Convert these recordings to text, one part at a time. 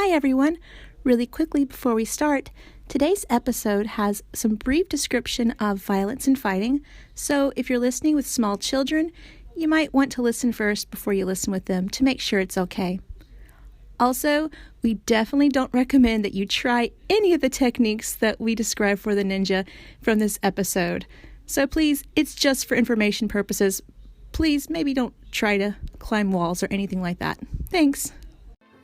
Hi everyone! Really quickly before we start, today's episode has some brief description of violence and fighting, so if you're listening with small children, you might want to listen first before you listen with them to make sure it's okay. Also, we definitely don't recommend that you try any of the techniques that we describe for the ninja from this episode. So please, it's just for information purposes. Please, maybe don't try to climb walls or anything like that. Thanks.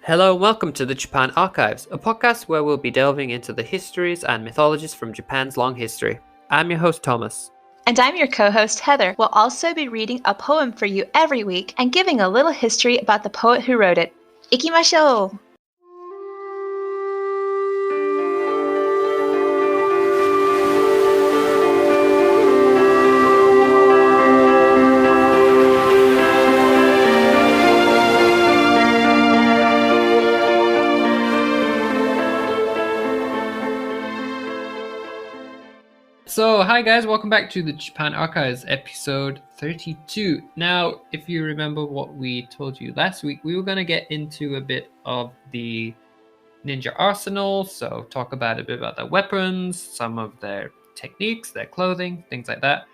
Hello and welcome to the Japan Archives, a podcast where we'll be delving into the histories and mythologies from Japan's long history. I'm your host, Thomas. And I'm your co-host, Heather. We'll also be reading a poem for you every week and giving a little history about the poet who wrote it. Ikimashou! So, hi guys, welcome back to the Japan Archives, episode 32. Now, if you remember what we told you last week, we were going to get into a bit of the ninja arsenal, so talk about a bit about their weapons, some of their techniques, their clothing, things like that.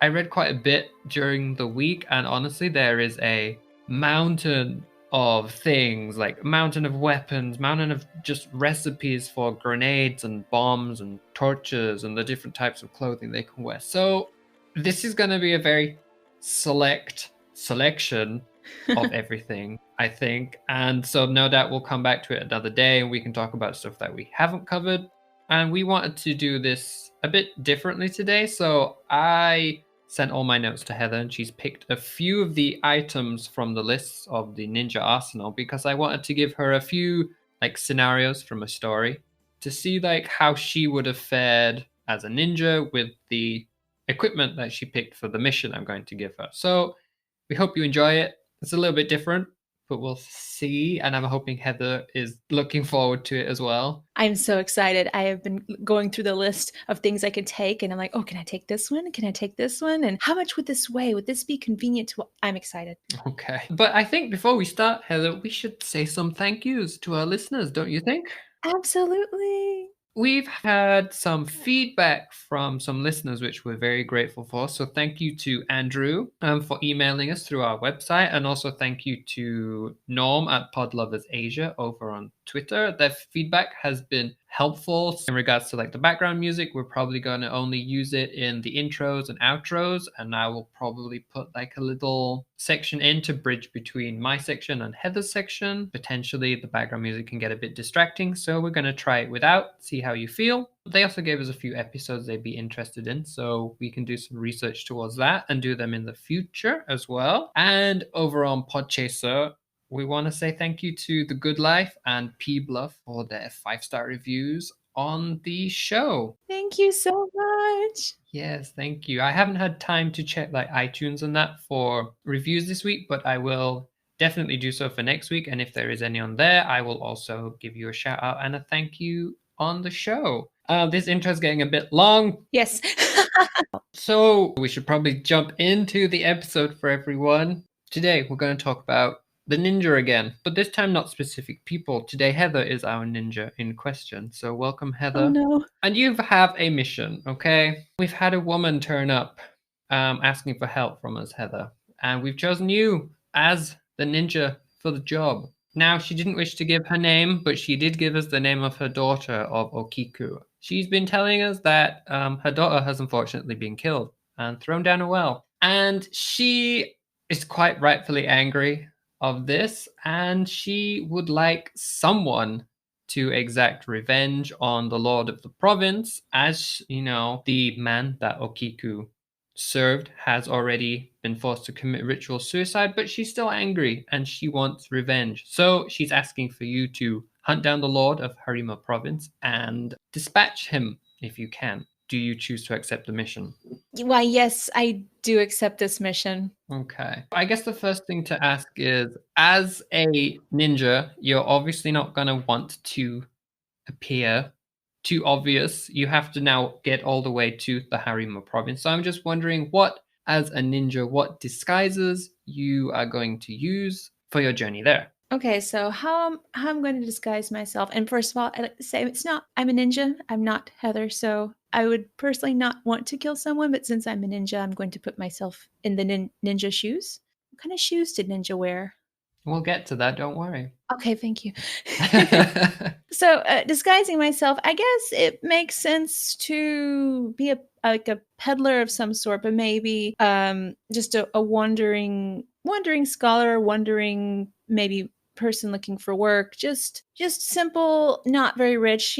I read quite a bit during the week, and honestly, there is a mountain of things, like mountain of weapons, mountain of just recipes for grenades and bombs and torches and the different types of clothing they can wear. So this is going to be a very selection of everything, I think. And so no doubt we'll come back to it another day and we can talk about stuff that we haven't covered. And we wanted to do this a bit differently today. So I sent all my notes to Heather and she's picked a few of the items from the lists of the ninja arsenal because I wanted to give her a few like scenarios from a story to see like how she would have fared as a ninja with the equipment that she picked for the mission I'm going to give her. So we hope you enjoy it. It's a little bit different, but we'll see. And I'm hoping Heather is looking forward to it as well. I'm so excited. I have been going through the list of things I could take, and I'm like, oh, can I take this one? Can I take this one? And how much would this weigh? Would this be convenient to... I'm excited. Okay. But I think before we start, Heather, we should say some thank yous to our listeners, don't you think? Absolutely. We've had some feedback from some listeners, which we're very grateful for. So thank you to Andrew for emailing us through our website. And also thank you to Norm at Podlovers Asia over on Twitter. Their feedback has been helpful in regards to like the background music. We're probably going to only use it in the intros and outros. And I will probably put like a little section in to bridge between my section and Heather's section. Potentially the background music can get a bit distracting. So we're going to try it without, see how you feel. They also gave us a few episodes they'd be interested in, so we can do some research towards that and do them in the future as well. And over on Podchaser, we want to say thank you to The Good Life and P Bluff for their 5-star reviews on the show. Thank you so much. Yes, thank you. I haven't had time to check like iTunes and that for reviews this week, but I will definitely do so for next week. And if there is any on there, I will also give you a shout out and a thank you on the show. This intro is getting a bit long. Yes. So we should probably jump into the episode for everyone. Today we're going to talk about the ninja again, but this time not specific people. Today Heather is our ninja in question. So welcome, Heather. Oh no. And you have a mission, okay? We've had a woman turn up asking for help from us, Heather. And we've chosen you as the ninja for the job. Now, she didn't wish to give her name, but she did give us the name of her daughter, of Okiku. She's been telling us that her daughter has unfortunately been killed and thrown down a well. And she is quite rightfully angry of this, and she would like someone to exact revenge on the lord of the province, as, you know, the man that Okiku served has already been forced to commit ritual suicide, but she's still angry and she wants revenge. So she's asking for you to hunt down the lord of Harima province and dispatch him if you can. Do you choose to accept the mission? Why, yes, I do accept this mission. Okay. I guess the first thing to ask is, as a ninja, you're obviously not going to want to appear too obvious. You have to now get all the way to the Harima province. So I'm just wondering what, as a ninja, what disguises you are going to use for your journey there. Okay, so how I'm going to disguise myself. And first of all, I like to say it's not I'm a ninja. I'm not Heather, so I would personally not want to kill someone, but since I'm a ninja, I'm going to put myself in the ninja shoes. What kind of shoes did ninja wear? We'll get to that, don't worry. Okay, thank you. So, disguising myself, I guess it makes sense to be like a peddler of some sort, but maybe just a wandering scholar, wandering maybe person looking for work, just simple, not very rich,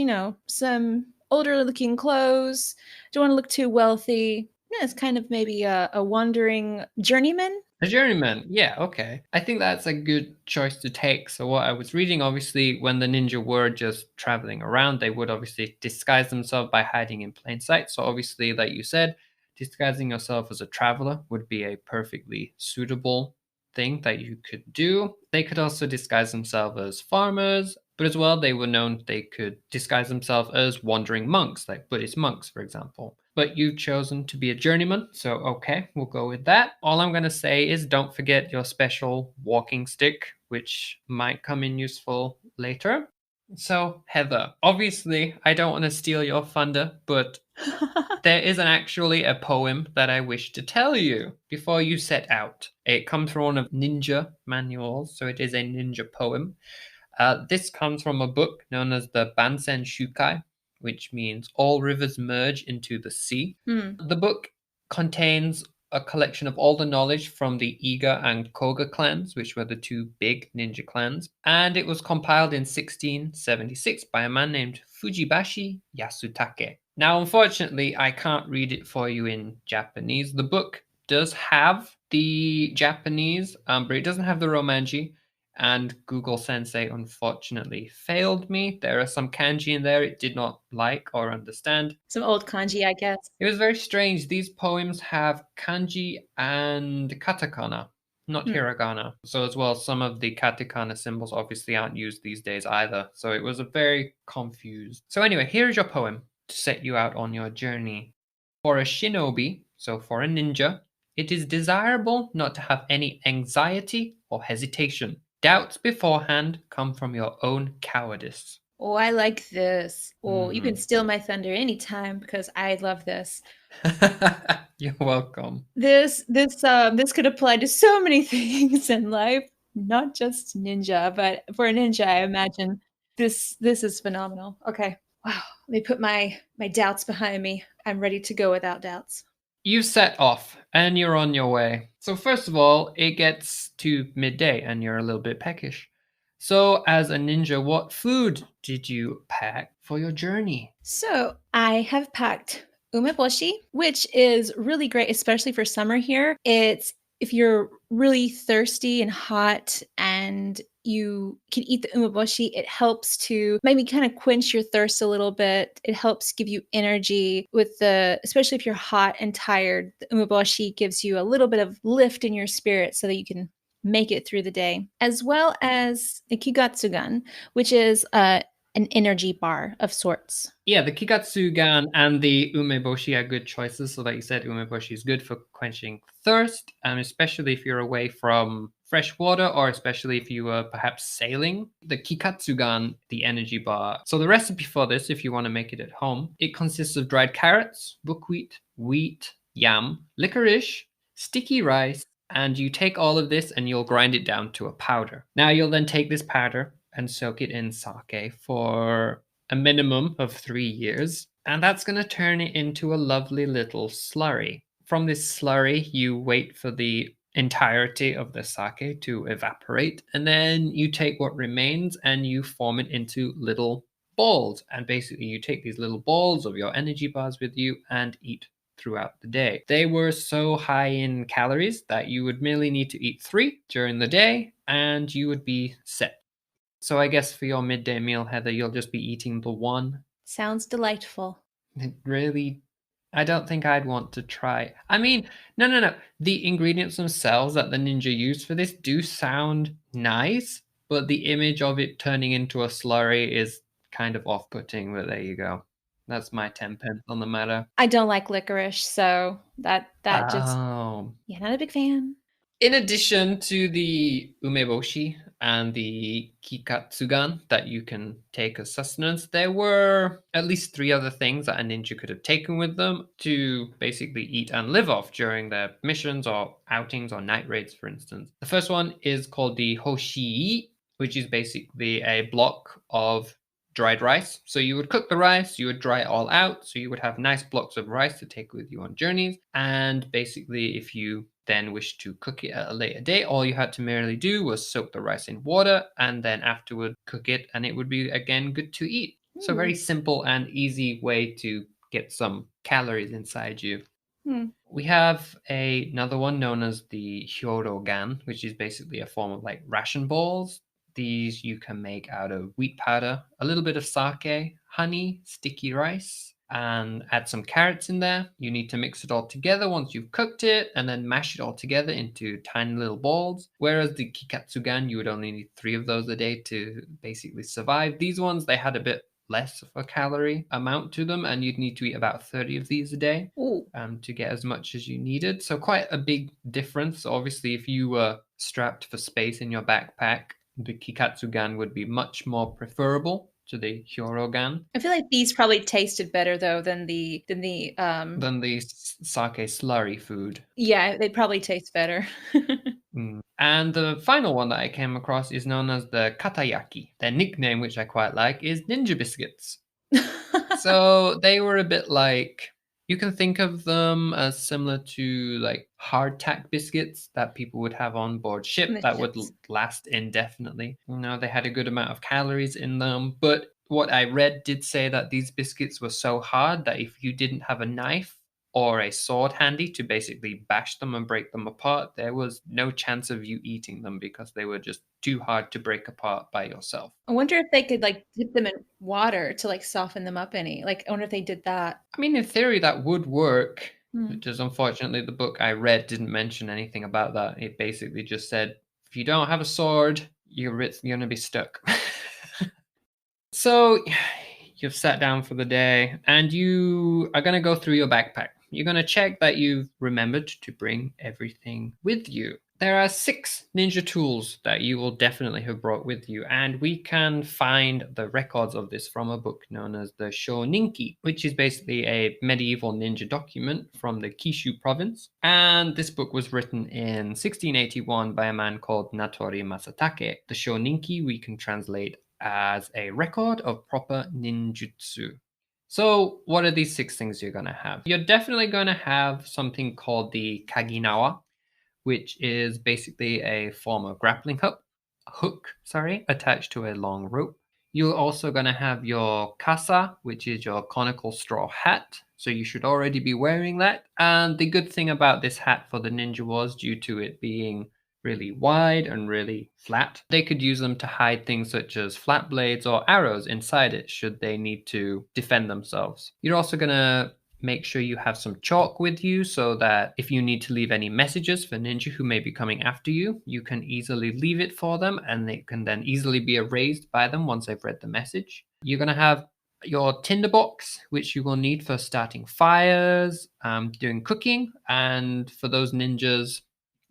some older looking clothes. Don't want to look too wealthy. Yeah, it's kind of maybe a wandering journeyman. A journeyman, yeah, okay. I think that's a good choice to take. So, what I was reading, obviously, when the ninja were just traveling around, they would obviously disguise themselves by hiding in plain sight. So, obviously, like you said, disguising yourself as a traveler would be a perfectly suitable thing that you could do. They could also disguise themselves as farmers, but as well, they were known they could disguise themselves as wandering monks, like Buddhist monks, for example. But you've chosen to be a journeyman, so okay, we'll go with that. All I'm going to say is don't forget your special walking stick, which might come in useful later. So, Heather, obviously, I don't want to steal your thunder, but there is actually a poem that I wish to tell you before you set out. It comes from one of ninja manuals, so it is a ninja poem. This comes from a book known as the Bansen Shukai, which means all rivers merge into the sea. The book contains a collection of all the knowledge from the Iga and Koga clans, which were the two big ninja clans, and it was compiled in 1676 by a man named Fujibashi Yasutake. Now, unfortunately, I can't read it for you in Japanese. The book does have the Japanese, but it doesn't have the Romanji. And Google Sensei unfortunately failed me. There are some kanji in there it did not like or understand. Some old kanji, I guess. It was very strange. These poems have kanji and katakana, not hiragana. So, as well, some of the katakana symbols obviously aren't used these days either. So, it was a very confused. So, anyway, here is your poem to set you out on your journey. For a shinobi, so for a ninja, it is desirable not to have any anxiety or hesitation. Doubts beforehand come from your own cowardice. Oh, I like this. Oh, you can steal my thunder anytime because I love this. You're welcome. This could apply to so many things in life, not just ninja, but for a ninja, I imagine this is phenomenal. Okay. Wow. Let me put my doubts behind me. I'm ready to go without doubts. You set off and you're on your way. So, first of all, it gets to midday and you're a little bit peckish. So, as a ninja, what food did you pack for your journey? So I have packed umeboshi, which is really great, especially for summer here. It's if you're really thirsty and hot and you can eat the umeboshi, it helps to maybe kind of quench your thirst a little bit. It helps give you energy especially if you're hot and tired. The umeboshi gives you a little bit of lift in your spirit so that you can make it through the day, as well as the kigatsugan, which is an energy bar of sorts. Yeah, the Kikatsugan and the Umeboshi are good choices. So, like you said, Umeboshi is good for quenching thirst, and especially if you're away from fresh water or especially if you were perhaps sailing. The Kikatsugan, the energy bar. So, the recipe for this, if you want to make it at home, it consists of dried carrots, buckwheat, wheat, yam, licorice, sticky rice, and you take all of this and you'll grind it down to a powder. Now, you'll then take this powder and soak it in sake for a minimum of 3 years. And that's going to turn it into a lovely little slurry. From this slurry, you wait for the entirety of the sake to evaporate. And then you take what remains and you form it into little balls. And basically, you take these little balls of your energy bars with you and eat throughout the day. They were so high in calories that you would merely need to eat 3 during the day and you would be set. So I guess for your midday meal, Heather, you'll just be eating the one. Sounds delightful. It really, I don't think I'd want to try. I mean, no. The ingredients themselves that the ninja used for this do sound nice, but the image of it turning into a slurry is kind of off-putting, but there you go. That's my 10 pence on the matter. I don't like licorice, so that just Oh. yeah, not a big fan. In addition to the umeboshi, and the kikatsugan that you can take as sustenance. There were at least 3 other things that a ninja could have taken with them to basically eat and live off during their missions or outings or night raids, for instance. The first one is called the hoshii, which is basically a block of dried rice. So you would cook the rice, you would dry it all out, so you would have nice blocks of rice to take with you on journeys. And basically, if you then wish to cook it at a later date, all you had to merely do was soak the rice in water and then afterward cook it, and it would be again good to eat. So very simple and easy way to get some calories inside you. We have another one known as the hyorogan, which is basically a form of like ration balls. These you can make out of wheat powder, a little bit of sake, honey, sticky rice, and add some carrots in there. You need to mix it all together once you've cooked it and then mash it all together into tiny little balls. Whereas the kikatsugan, you would only need 3 of those a day to basically survive. These ones, they had a bit less of a calorie amount to them, and you'd need to eat about 30 of these a day to get as much as you needed. So quite a big difference. Obviously, if you were strapped for space in your backpack, the kikatsugan would be much more preferable to the hyorogan I feel like these probably tasted better though than the than the sake slurry food. yeah, they probably taste better. And the final one that I came across is known as the katayaki. Their nickname, which I quite like, is ninja biscuits. So they were a bit like, you can think of them as similar to like hardtack biscuits that people would have on board ship that would last indefinitely. You know, they had a good amount of calories in them, but what I read did say that these biscuits were so hard that if you didn't have a knife or a sword handy to basically bash them and break them apart, there was no chance of you eating them because they were just too hard to break apart by yourself. I wonder if they could like dip them in water to like soften them up any. Like I wonder if they did that. I mean, in theory, that would work. Just unfortunately, the book I read didn't mention anything about that. It basically just said, if you don't have a sword, you're going to be stuck. So you've sat down for the day and you are going to go through your backpack. You're going to check that you've remembered to bring everything with you. There are 6 ninja tools that you will definitely have brought with you, and we can find the records of this from a book known as the Shoninki, which is basically a medieval ninja document from the Kishu province. And this book was written in 1681 by a man called Natori Masatake. The Shoninki we can translate as a record of proper ninjutsu. So what are these 6 things you're going to have? You're definitely going to have something called the kaginawa, which is basically a form of grappling hook, attached to a long rope. You're also going to have your kasa, which is your conical straw hat. So you should already be wearing that. And the good thing about this hat for the ninja was, due to it being really wide and really flat, they could use them to hide things such as flat blades or arrows inside it should they need to defend themselves. You're also going to make sure you have some chalk with you so that if you need to leave any messages for ninja who may be coming after you, you can easily leave it for them and they can then easily be erased by them once they've read the message. You're going to have your tinderbox, which you will need for starting fires, doing cooking, and for those ninjas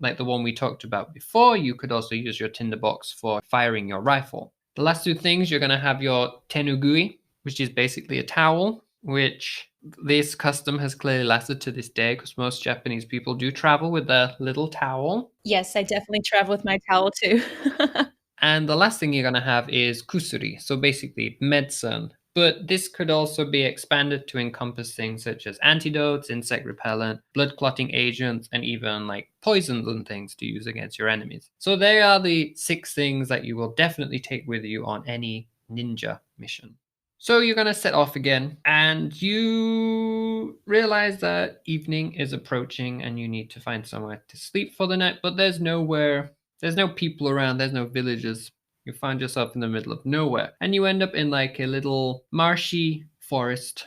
like the one we talked about before, you could also use your tinderbox for firing your rifle. The last 2 things, you're going to have your tenugui, which is basically a towel, which this custom has clearly lasted to this day because most Japanese people do travel with their little towel. Yes, I definitely travel with my towel too. And the last thing you're going to have is kusuri, so basically medicine. But this could also be expanded to encompass things such as antidotes, insect repellent, blood clotting agents, and even like poisons and things to use against your enemies. So they are the 6 things that you will definitely take with you on any ninja mission. So you're going to set off again, and you realize that evening is approaching and you need to find somewhere to sleep for the night, but there's no people around, there's no villages. You find yourself in the middle of nowhere, and you end up in like a little marshy forest.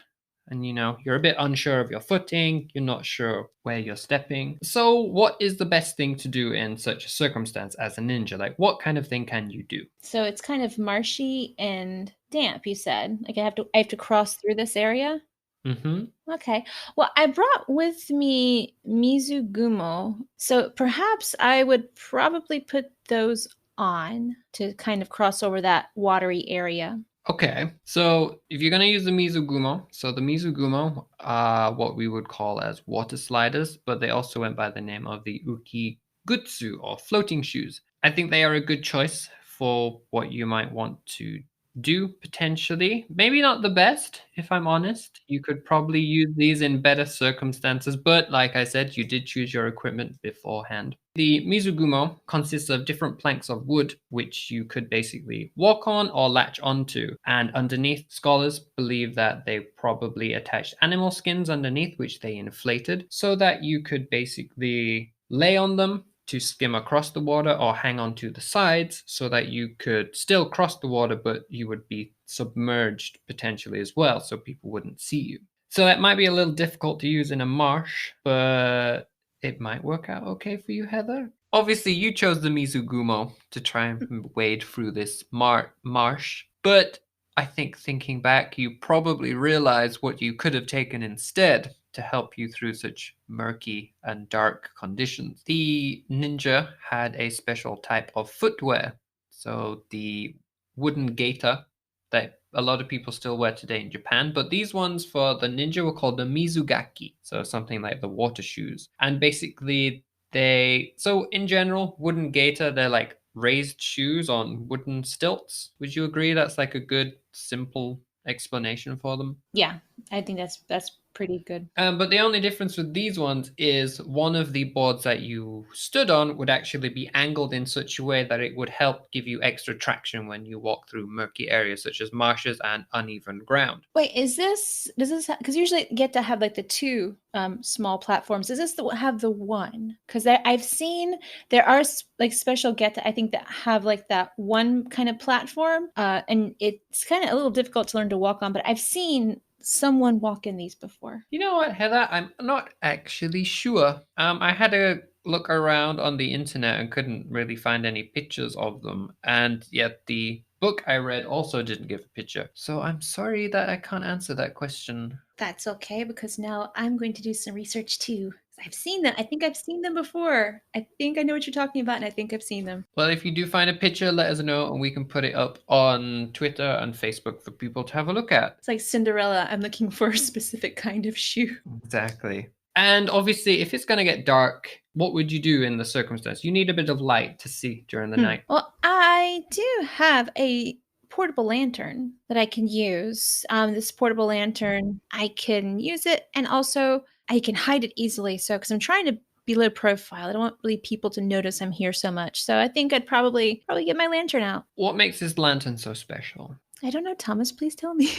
And you're a bit unsure of your footing, you're not sure where you're stepping. So what is the best thing to do in such a circumstance as a ninja? Like, what kind of thing can you do? So it's kind of marshy and damp, you said. Like I have to cross through this area? Mm-hmm. Okay. Well, I brought with me Mizugumo, so perhaps I would probably put those on to kind of cross over that watery area? Okay, so if you're going to use the Mizugumo, so the Mizugumo are what we would call as water sliders, but they also went by the name of the Ukigutsu or floating shoes. I think they are a good choice for what you might want to do potentially. Maybe not the best, if I'm honest. You could probably use these in better circumstances, but like I said, you did choose your equipment beforehand. The Mizugumo consists of different planks of wood, which you could basically walk on or latch onto. And underneath, scholars believe that they probably attached animal skins underneath, which they inflated, so that you could basically lay on them to skim across the water or hang on to the sides so that you could still cross the water, but you would be submerged potentially as well, so people wouldn't see you. So that might be a little difficult to use in a marsh, but it might work out okay for you, Heather. Obviously, you chose the Mizugumo to try and wade through this marsh, but I think thinking back, you probably realize what you could have taken instead to help you through such murky and dark conditions. The ninja had a special type of footwear. So the wooden gaiter that a lot of people still wear today in Japan, but these ones for the ninja were called the Mizugaki. So something like the water shoes. And basically so in general, wooden gaiter, they're like raised shoes on wooden stilts. Would you agree that's like a good, simple explanation for them? Yeah, I think that's pretty good. But the only difference with these ones is one of the boards that you stood on would actually be angled in such a way that it would help give you extra traction when you walk through murky areas such as marshes and uneven ground. Wait, does this because usually you get to have like the two small platforms? Does this have the one? Because I've seen there are like special I think that have like that one kind of platform, and it's kind of a little difficult to learn to walk on. But I've seen someone walk in these before. You know what, Heather? I'm not actually sure. I had a look around on the internet and couldn't really find any pictures of them. And yet the book I read also didn't give a picture. So I'm sorry that I can't answer that question. That's okay because now I'm going to do some research too. I've seen them. I think I've seen them before. I think I know what you're talking about, and I think I've seen them. Well, if you do find a picture, let us know and we can put it up on Twitter and Facebook for people to have a look at. It's like Cinderella. I'm looking for a specific kind of shoe. Exactly. And obviously, if it's going to get dark, what would you do in the circumstance? You need a bit of light to see during the night. Well, I do have a portable lantern that I can use. This portable lantern, I can use it, and also I can hide it easily. So, because I'm trying to be low profile, I don't want really people to notice I'm here so much. So, I think I'd probably get my lantern out. What makes this lantern so special? I don't know, Thomas. Please tell me,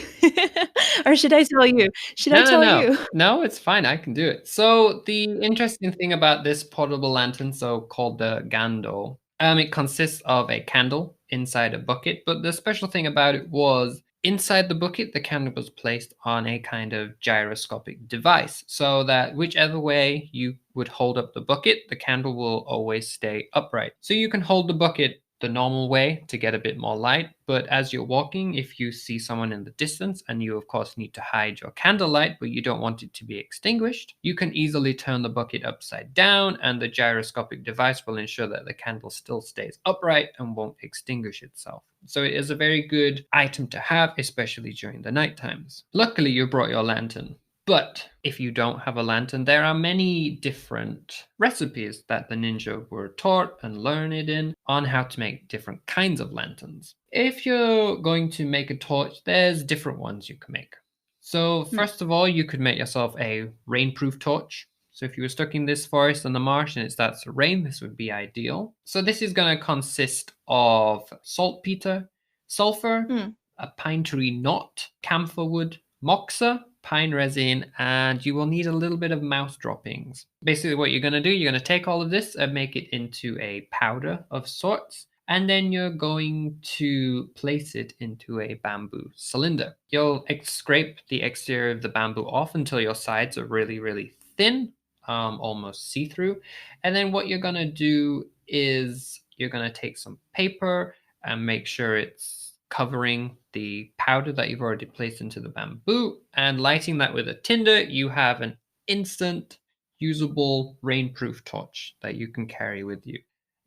or should I tell you? Should I tell you? No, it's fine. I can do it. So the interesting thing about this portable lantern, so called the gando, it consists of a candle inside a bucket. But the special thing about it was inside the bucket, the candle was placed on a kind of gyroscopic device, so that whichever way you would hold up the bucket, the candle will always stay upright. So you can hold the bucket the normal way to get a bit more light, but as you're walking, if you see someone in the distance and you of course need to hide your candlelight but you don't want it to be extinguished, you can easily turn the bucket upside down and the gyroscopic device will ensure that the candle still stays upright and won't extinguish itself. So it is a very good item to have, especially during the night times. Luckily you brought your lantern. But if you don't have a lantern, there are many different recipes that the ninja were taught and learned in on how to make different kinds of lanterns. If you're going to make a torch, there's different ones you can make. So first of all, you could make yourself a rainproof torch. So if you were stuck in this forest and the marsh and it starts to rain, this would be ideal. So this is going to consist of saltpeter, sulfur, a pine tree knot, camphor wood, moxa, pine resin, and you will need a little bit of mouse droppings. Basically what you're going to do, you're going to take all of this and make it into a powder of sorts, and then you're going to place it into a bamboo cylinder. You'll scrape the exterior of the bamboo off until your sides are really, really thin, almost see-through. And then what you're going to do is you're going to take some paper and make sure it's covering the powder that you've already placed into the bamboo and lighting that with a tinder. You have an instant usable rainproof torch that you can carry with you.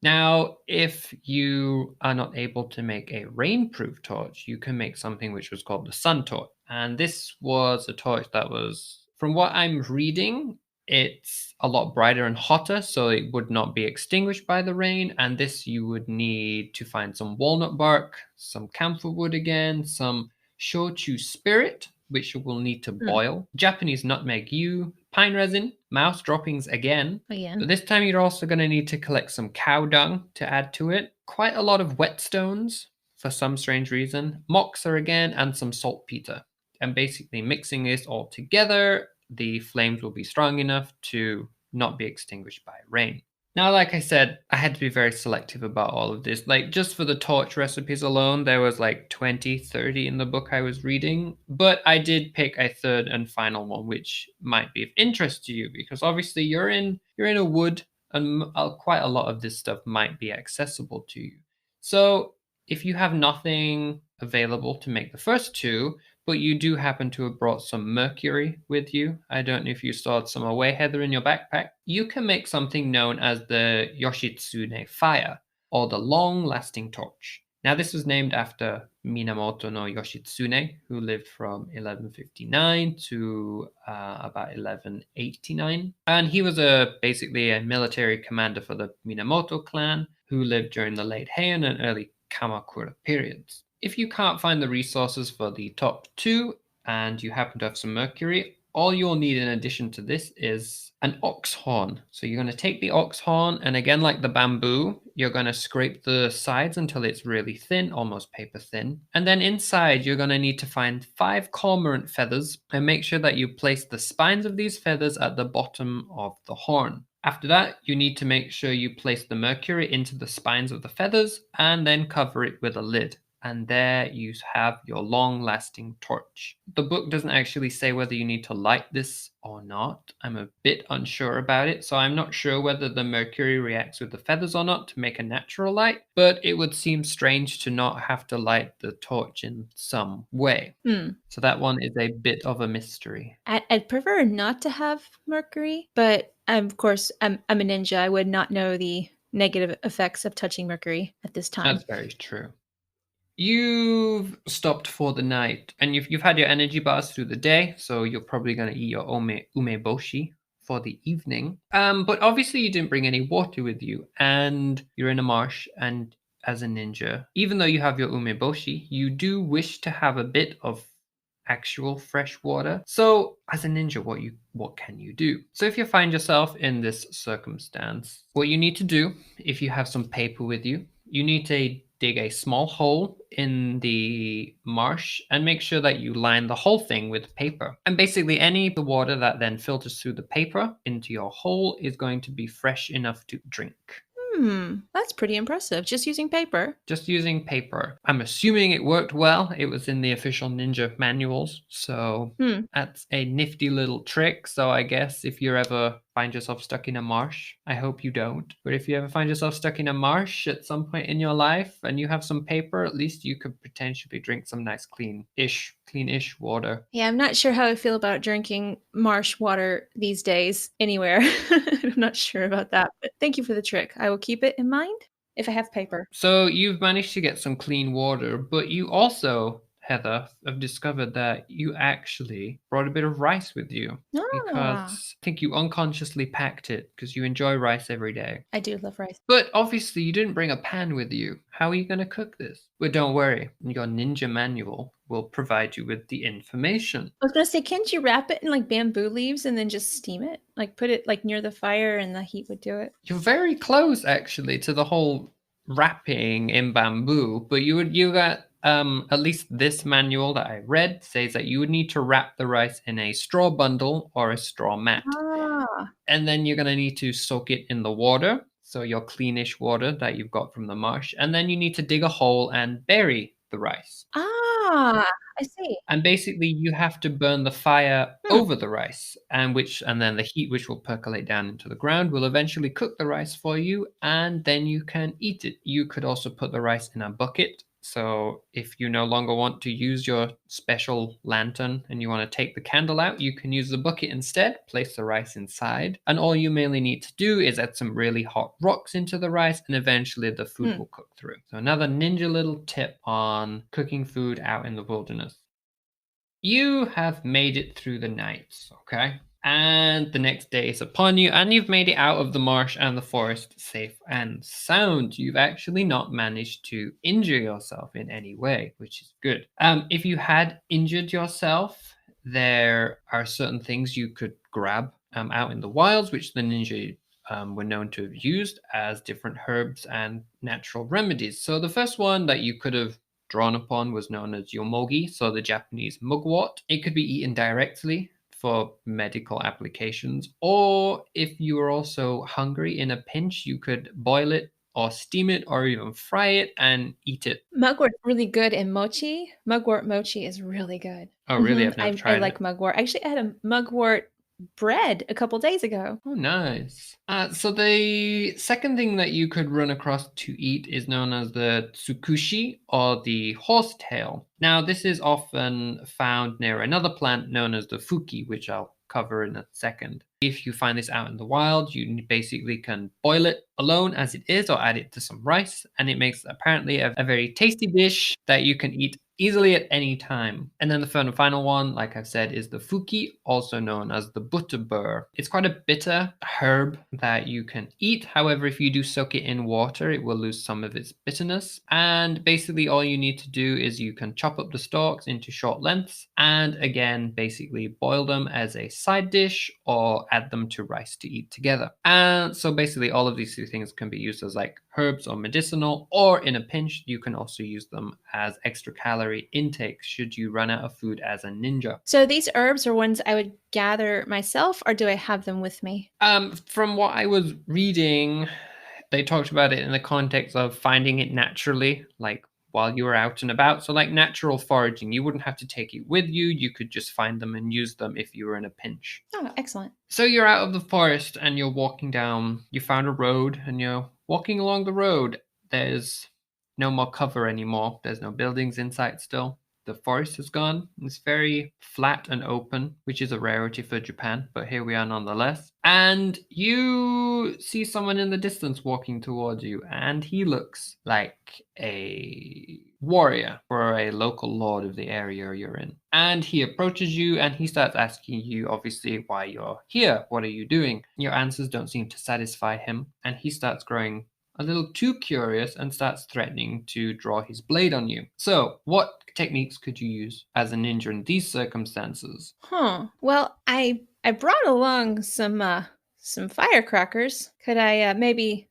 Now, if you are not able to make a rainproof torch, you can make something which was called the sun torch. And this was a torch that was, from what I'm reading, it's a lot brighter and hotter, so it would not be extinguished by the rain. And this you would need to find some walnut bark, some camphor wood again, some shochu spirit, which you will need to boil, Japanese nutmeg yew, pine resin, mouse droppings again. Again. But this time you're also going to need to collect some cow dung to add to it, quite a lot of whetstones for some strange reason, moxa again, and some saltpeter. And basically mixing this all together, the flames will be strong enough to not be extinguished by rain. Now, like I said, I had to be very selective about all of this. Like, just for the torch recipes alone, there was like 20, 30 in the book I was reading. But I did pick a third and final one, which might be of interest to you, because obviously you're in a wood, and quite a lot of this stuff might be accessible to you. So if you have nothing available to make the first two, but you do happen to have brought some mercury with you, I don't know if you stored some away, Heather, in your backpack, you can make something known as the Yoshitsune fire, or the long-lasting torch. Now, this was named after Minamoto no Yoshitsune, who lived from 1159 to about 1189. And he was basically a military commander for the Minamoto clan, who lived during the late Heian and early Kamakura periods. If you can't find the resources for the top two and you happen to have some mercury, all you'll need in addition to this is an ox horn. So you're going to take the ox horn, and again, like the bamboo, you're going to scrape the sides until it's really thin, almost paper thin. And then inside, you're going to need to find 5 cormorant feathers and make sure that you place the spines of these feathers at the bottom of the horn. After that, you need to make sure you place the mercury into the spines of the feathers and then cover it with a lid. And there you have your long-lasting torch. The book doesn't actually say whether you need to light this or not. I'm a bit unsure about it, so I'm not sure whether the mercury reacts with the feathers or not to make a natural light, but it would seem strange to not have to light the torch in some way. So that one is a bit of a mystery. I'd prefer not to have mercury, but of course, I'm a ninja. I would not know the negative effects of touching mercury at this time. That's very true. You've stopped for the night, and you've had your energy bars through the day, so you're probably going to eat your umeboshi for the evening. But obviously you didn't bring any water with you, and you're in a marsh, and as a ninja, even though you have your umeboshi, you do wish to have a bit of actual fresh water. So as a ninja, what can you do? So if you find yourself in this circumstance, what you need to do, if you have some paper with you, you need to dig a small hole in the marsh and make sure that you line the whole thing with paper. And basically any of the water that then filters through the paper into your hole is going to be fresh enough to drink. That's pretty impressive. Just using paper. Just using paper. I'm assuming it worked well. It was in the official ninja manuals. So that's a nifty little trick. So I guess if you ever find yourself stuck in a marsh, I hope you don't. But if you ever find yourself stuck in a marsh at some point in your life and you have some paper, at least you could potentially drink some nice clean-ish water. Yeah, I'm not sure how I feel about drinking marsh water these days anywhere. I'm not sure about that, but thank you for the trick. I will keep it in mind if I have paper. So you've managed to get some clean water, but you also, Heather, have discovered that you actually brought a bit of rice with you. Because I think you unconsciously packed it because you enjoy rice every day. I do love rice. But obviously you didn't bring a pan with you. How are you going to cook this? But don't worry, your ninja manual will provide you with the information. I was going to say, can't you wrap it in like bamboo leaves and then just steam it? Like put it like near the fire and the heat would do it? You're very close actually to the whole wrapping in bamboo, but you got at least this manual that I read says that you would need to wrap the rice in a straw bundle or a straw mat. And then you're going to need to soak it in the water. So your cleanish water that you've got from the marsh. And then you need to dig a hole and bury the rice. I see. And basically you have to burn the fire over the rice, and then the heat which will percolate down into the ground will eventually cook the rice for you, and then you can eat it. You could also put the rice in a bucket, So if you no longer want to use your special lantern and you want to take the candle out, you can use the bucket instead, place the rice inside, and all you mainly need to do is add some really hot rocks into the rice, and eventually the food will cook through. So another ninja little tip on cooking food out in the wilderness. You have made it through the night, okay? And the next day is upon you, and you've made it out of the marsh and the forest safe and sound. You've actually not managed to injure yourself in any way, which is good. If you had injured yourself, there are certain things you could grab out in the wilds, which the ninja were known to have used as different herbs and natural remedies. So the first one that you could have drawn upon was known as yomogi, so the Japanese mugwort. It could be eaten directly for medical applications, or if you were also hungry in a pinch, you could boil it or steam it or even fry it and eat it. Mugwort's really good in mochi. Mugwort mochi is really good. Oh, really? I've never I tried like it. mugwort. Actually, I had a mugwort bread a couple days ago. Oh, nice. So the second thing that you could run across to eat is known as the tsukushi, or the horsetail. Now, this is often found near another plant known as the fuki, which I'll cover in a second. If you find this out in the wild, you basically can boil it alone as it is or add it to some rice, and it makes apparently a very tasty dish that you can eat easily at any time. And then the third and final one, like I've said, is the fuki, also known as the butterbur. It's quite a bitter herb that you can eat. However, if you do soak it in water, it will lose some of its bitterness. And basically all you need to do is you can chop up the stalks into short lengths and again, basically boil them as a side dish or add them to rice to eat together. And so basically all of these two things can be used as like herbs or medicinal, or in a pinch, you can also use them as extra calorie intake should you run out of food as a ninja. So these herbs are ones I would gather myself, or do I have them with me? From what I was reading, they talked about it in the context of finding it naturally, like while you were out and about. So like natural foraging, you wouldn't have to take it with you. You could just find them and use them if you were in a pinch. Oh, excellent. So you're out of the forest and you're walking down, you found a road and you're walking along the road. There's no more cover anymore. There's no buildings in sight still. The forest is gone. It's very flat and open, which is a rarity for Japan, but here we are nonetheless. And you see someone in the distance walking towards you, and he looks like a warrior for a local lord of the area you're in. And he approaches you and he starts asking you, obviously, why you're here. What are you doing? Your answers don't seem to satisfy him, and he starts growing a little too curious and starts threatening to draw his blade on you. So, what techniques could you use as a ninja in these circumstances? Well, I brought along some firecrackers. Could I maybe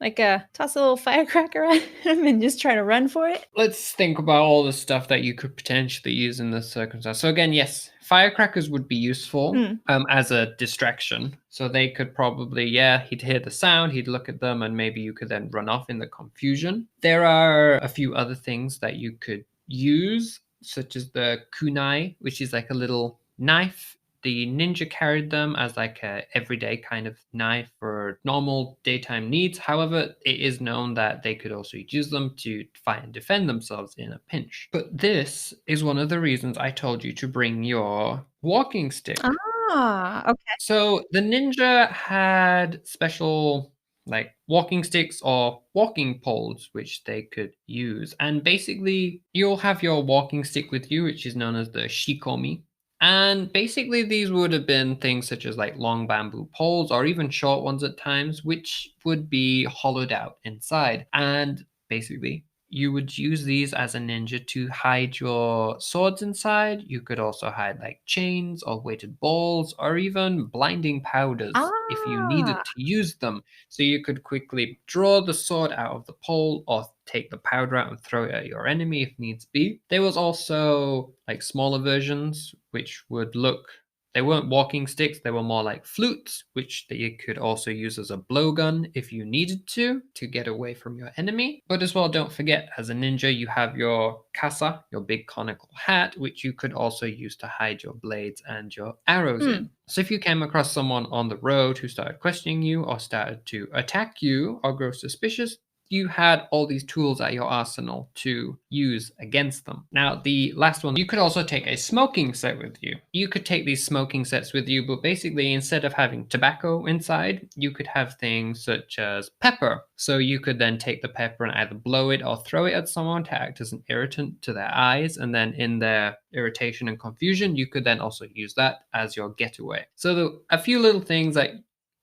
toss a little firecracker at him and just try to run for it? Let's think about all the stuff that you could potentially use in this circumstance. So again, yes, firecrackers would be useful as a distraction. So they could probably, he'd hear the sound, he'd look at them, and maybe you could then run off in the confusion. There are a few other things that you could use, such as the kunai, which is like a little knife. The ninja carried them as like a everyday kind of knife for normal daytime needs. However, it is known that they could also use them to fight and defend themselves in a pinch. But this is one of the reasons I told you to bring your walking stick. Ah, okay. So the ninja had special like walking sticks or walking poles which they could use. And basically you'll have your walking stick with you, which is known as the shikomi. And basically these would have been things such as like long bamboo poles or even short ones at times, which would be hollowed out inside. And basically you would use these as a ninja to hide your swords inside. You could also hide like chains or weighted balls or even blinding powders if you needed to use them. So you could quickly draw the sword out of the pole or take the powder out and throw it at your enemy if needs be. There was also like smaller versions which would look, they weren't walking sticks, they were more like flutes, which you could also use as a blowgun if you needed to get away from your enemy. But as well, don't forget, as a ninja, you have your kasa, your big conical hat, which you could also use to hide your blades and your arrows in. So if you came across someone on the road who started questioning you or started to attack you or grow suspicious, you had all these tools at your arsenal to use against them. Now, the last one, you could also take a smoking set with you. You could take these smoking sets with you, but basically instead of having tobacco inside, you could have things such as pepper. So you could then take the pepper and either blow it or throw it at someone to act as an irritant to their eyes. And then in their irritation and confusion, you could then also use that as your getaway. So a few little things that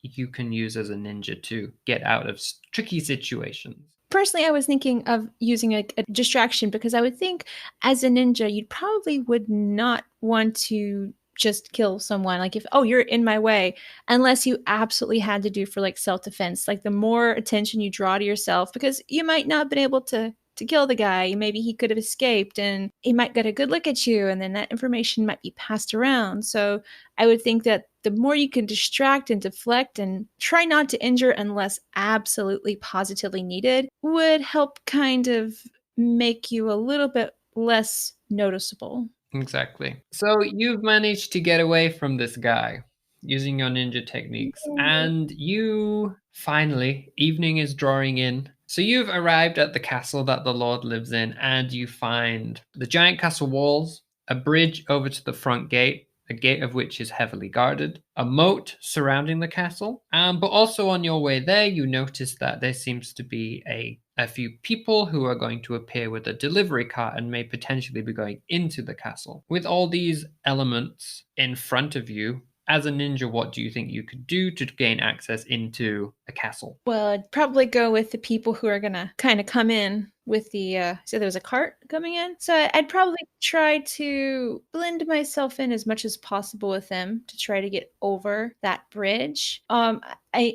you can use as a ninja to get out of tricky situations. Personally, I was thinking of using a distraction because I would think as a ninja, you probably would not want to just kill someone. Like if, oh, you're in my way, unless you absolutely had to do for like self-defense. Like the more attention you draw to yourself, because you might not have been able to kill the guy. Maybe he could have escaped and he might get a good look at you and then that information might be passed around. So I would think that the more you can distract and deflect and try not to injure unless absolutely positively needed would help kind of make you a little bit less noticeable. Exactly. So you've managed to get away from this guy using your ninja techniques, and you finally, evening is drawing in. So you've arrived at the castle that the Lord lives in, and you find the giant castle walls, a bridge over to the front gate, a gate of which is heavily guarded, a moat surrounding the castle. But also on your way there, you notice that there seems to be a few people who are going to appear with a delivery cart and may potentially be going into the castle. With all these elements in front of you, as a ninja, what do you think you could do to gain access into a castle? Well, I'd probably go with the people who are going to kind of come in with the, so there was a cart coming in. So I'd probably try to blend myself in as much as possible with them to try to get over that bridge. I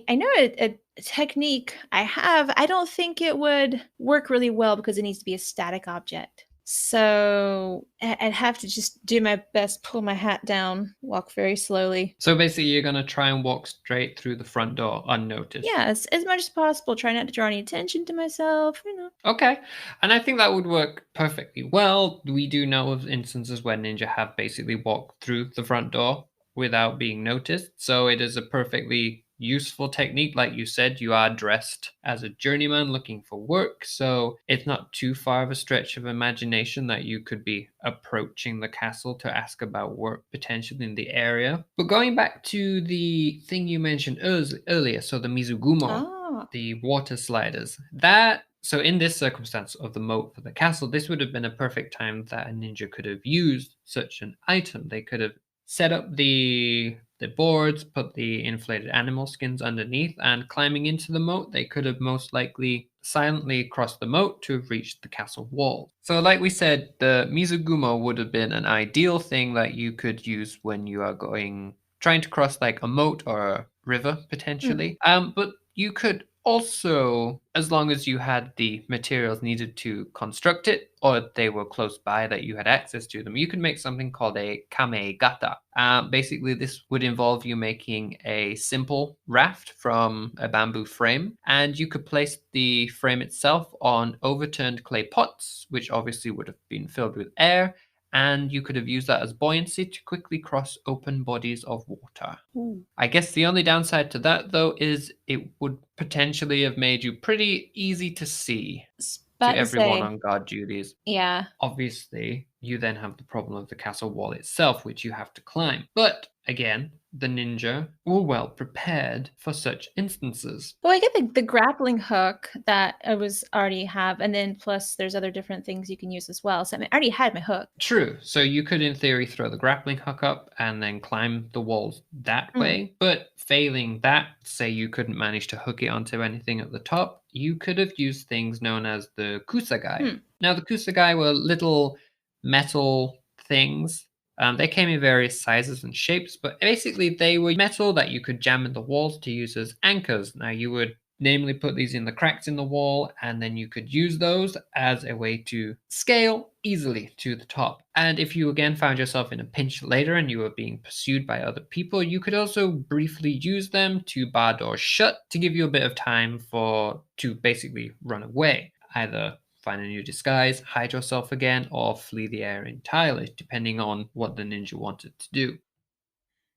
know a technique I have. I don't think it would work really well because it needs to be a static object. So I'd have to just do my best, pull my hat down, walk very slowly. So basically, you're going to try and walk straight through the front door unnoticed. Yeah, as much as possible. Try not to draw any attention to myself, you know. Okay. And I think that would work perfectly well. We do know of instances where ninja have basically walked through the front door without being noticed. So it is a perfectly useful technique. Like you said, you are dressed as a journeyman looking for work. So it's not too far of a stretch of imagination that you could be approaching the castle to ask about work potentially in the area. But going back to the thing you mentioned earlier, so the Mizugumo, the water sliders, so in this circumstance of the moat for the castle, this would have been a perfect time that a ninja could have used such an item. They could have set up the boards, put the inflated animal skins underneath, and climbing into the moat, they could have most likely silently crossed the moat to have reached the castle wall. So like we said, the Mizugumo would have been an ideal thing that you could use when you are trying to cross like a moat or a river potentially. But you could also, as long as you had the materials needed to construct it, or they were close by that you had access to them, you could make something called a kamegata. Basically, this would involve you making a simple raft from a bamboo frame, and you could place the frame itself on overturned clay pots, which obviously would have been filled with air, and you could have used that as buoyancy to quickly cross open bodies of water. Ooh. I guess the only downside to that, though, is it would potentially have made you pretty easy to see to everyone on guard duties. Yeah. Obviously, you then have the problem of the castle wall itself, which you have to climb. But again, the ninja were well prepared for such instances. Well, I get the grappling hook that I was already have, and then plus there's other different things you can use as well. So I already had my hook. True. So you could, in theory, throw the grappling hook up and then climb the walls that way. But failing that, say you couldn't manage to hook it onto anything at the top, you could have used things known as the kusagai. Now, the kusagai were little metal things. They came in various sizes and shapes, but basically they were metal that you could jam in the walls to use as anchors. Now, you would namely put these in the cracks in the wall, and then you could use those as a way to scale easily to the top. And if you again found yourself in a pinch later and you were being pursued by other people, you could also briefly use them to bar doors shut to give you a bit of time to basically run away. Either find a new disguise, hide yourself again, or flee the area entirely, depending on what the ninja wanted to do.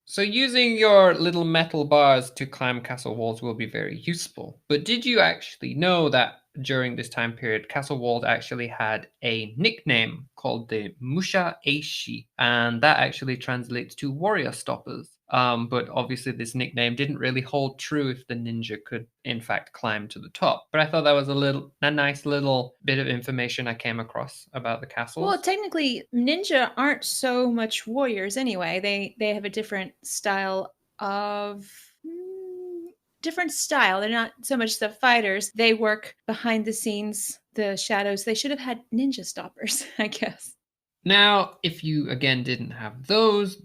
So using your little metal bars to climb castle walls will be very useful. But did you actually know that during this time period, Castle Wald actually had a nickname called the Musha Eishi, and that actually translates to warrior stoppers. But obviously this nickname didn't really hold true if the ninja could in fact climb to the top. But I thought that was a nice little bit of information I came across about the castles. Well, technically, ninja aren't so much warriors anyway. They have a different style of different style. They're not so much the fighters. They work behind the scenes, the shadows. They should have had ninja stoppers, I guess. Now, if you again didn't have those,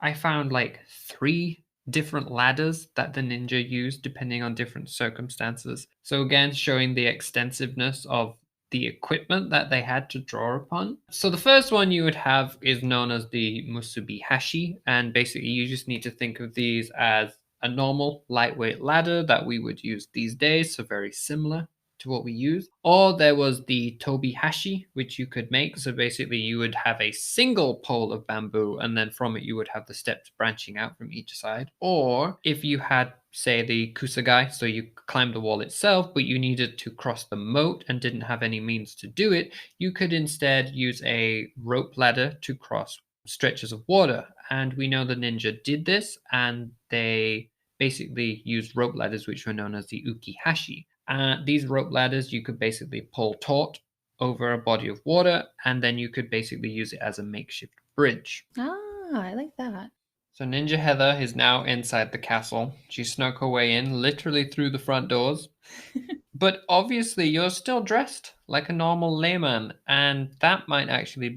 I found like 3 different ladders that the ninja used depending on different circumstances. So again, showing the extensiveness of the equipment that they had to draw upon. So the first one you would have is known as the musubi hashi, and basically you just need to think of these as a normal lightweight ladder that we would use these days, so very similar to what we use. Or there was the tobi hashi, which you could make. So basically you would have a single pole of bamboo, and then from it you would have the steps branching out from each side. Or if you had, say, the kusagai, so you climbed the wall itself, but you needed to cross the moat and didn't have any means to do it, you could instead use a rope ladder to cross stretches of water. And we know the ninja did this, and they basically used rope ladders, which were known as the uki hashi. These rope ladders you could basically pull taut over a body of water, and then you could basically use it as a makeshift bridge. Ah, I like that. So Ninja Heather is now inside the castle. She snuck her way in, literally through the front doors. But obviously you're still dressed like a normal layman, and that might actually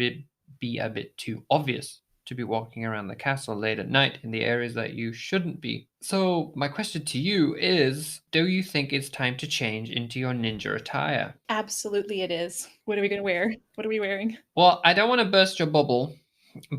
be a bit too obvious to be walking around the castle late at night in the areas that you shouldn't be. So my question to you is, do you think it's time to change into your ninja attire? Absolutely it is. What are we going to wear? What are we wearing? Well, I don't want to burst your bubble,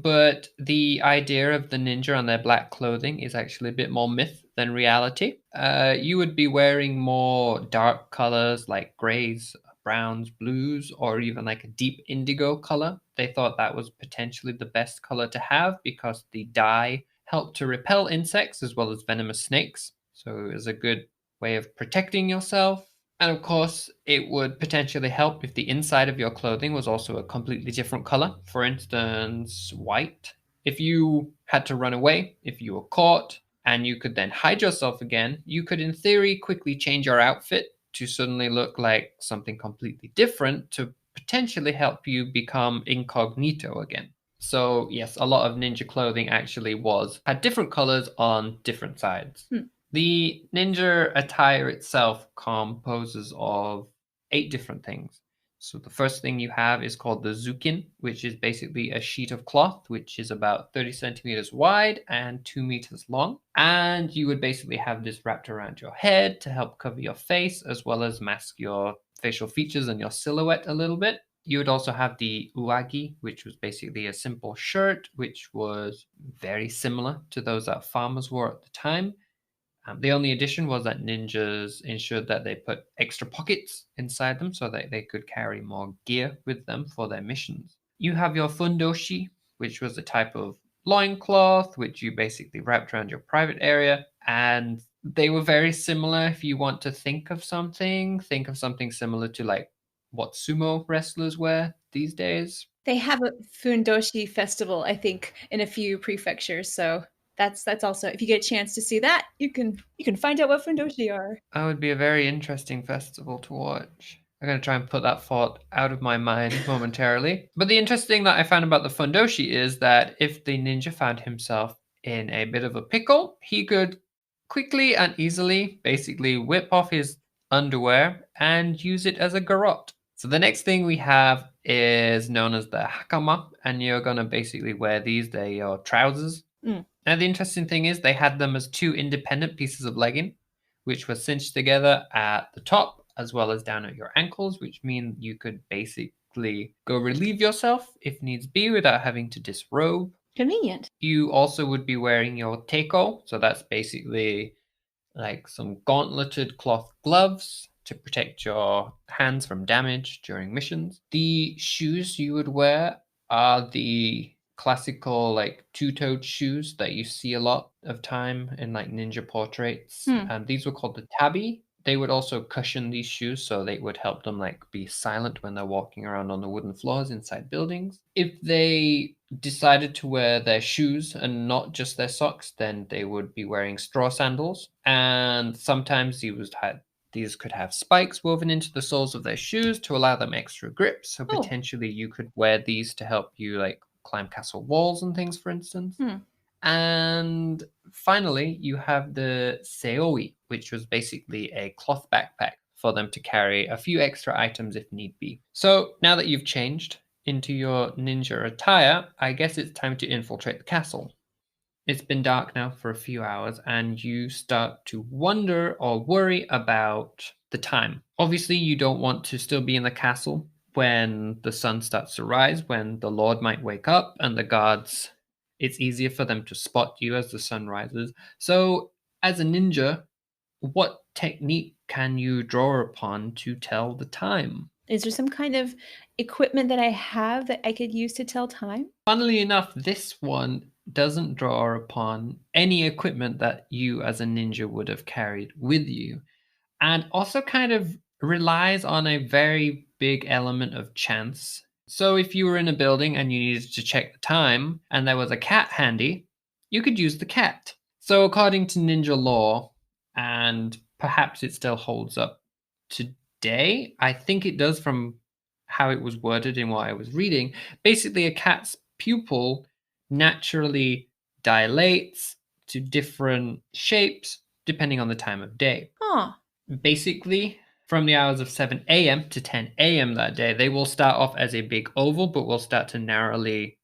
but the idea of the ninja and their black clothing is actually a bit more myth than reality. You would be wearing more dark colors like grays, browns, blues, or even like a deep indigo color. They thought that was potentially the best color to have because the dye helped to repel insects as well as venomous snakes. So it was a good way of protecting yourself. And of course, it would potentially help if the inside of your clothing was also a completely different color. For instance, white. If you had to run away, if you were caught, and you could then hide yourself again, you could in theory quickly change your outfit to suddenly look like something completely different to potentially help you become incognito again. So yes, a lot of ninja clothing actually had different colors on different sides. The ninja attire itself composes of 8 different things. So the first thing you have is called the zukin, which is basically a sheet of cloth, which is about 30 centimeters wide and 2 meters long. And you would basically have this wrapped around your head to help cover your face, as well as mask your facial features and your silhouette a little bit. You would also have the uagi, which was basically a simple shirt, which was very similar to those that farmers wore at the time. The only addition was that ninjas ensured that they put extra pockets inside them so that they could carry more gear with them for their missions. You have your fundoshi, which was a type of loincloth, which you basically wrapped around your private area. And they were very similar. If you want to think of something similar to like what sumo wrestlers wear these days. They have a Fundoshi festival, I think, in a few prefectures. So that's also, if you get a chance to see that, you can find out what Fundoshi are. That would be a very interesting festival to watch. I'm going to try and put that thought out of my mind momentarily. But the interesting thing that I found about the fundoshi is that if the ninja found himself in a bit of a pickle, he could quickly and easily basically whip off his underwear and use it as a garrote. So the next thing we have is known as the hakama, and you're going to basically wear these. They're your trousers. Now, the interesting thing is they had them as 2 independent pieces of legging, which were cinched together at the top as well as down at your ankles, which mean you could basically go relieve yourself if needs be without having to disrobe. Convenient. You also would be wearing your teiko, so that's basically like some gauntleted cloth gloves to protect your hands from damage during missions. The shoes you would wear are the classical like 2-toed shoes that you see a lot of time in like ninja portraits. And these were called the tabi. they would also cushion these shoes so they would help them like be silent when they're walking around on the wooden floors inside buildings. If they decided to wear their shoes and not just their socks, then they would be wearing straw sandals. And sometimes these could have spikes woven into the soles of their shoes to allow them extra grip. So Oh. potentially you could wear these to help you like climb castle walls and things, for instance. And finally, you have the seoi, which was basically a cloth backpack for them to carry a few extra items if need be. So now that you've changed into your ninja attire, I guess it's time to infiltrate the castle. It's been dark now for a few hours, and you start to wonder or worry about the time. Obviously, you don't want to still be in the castle when the sun starts to rise, when the Lord might wake up and the guards, it's easier for them to spot you as the sun rises. So, as a ninja, what technique can you draw upon to tell the time? Is there some kind of equipment that I have that I could use to tell time? Funnily enough, this one doesn't draw upon any equipment that you as a ninja would have carried with you, and also kind of relies on a very big element of chance. So if you were in a building and you needed to check the time and there was a cat handy, you could use the cat. So according to ninja law, and perhaps it still holds up today, I think it does from how it was worded in what I was reading. Basically, a cat's pupil naturally dilates to different shapes depending on the time of day. Huh. Basically, from the hours of 7 a.m. to 10 a.m. that day, they will start off as a big oval, but will start to naturally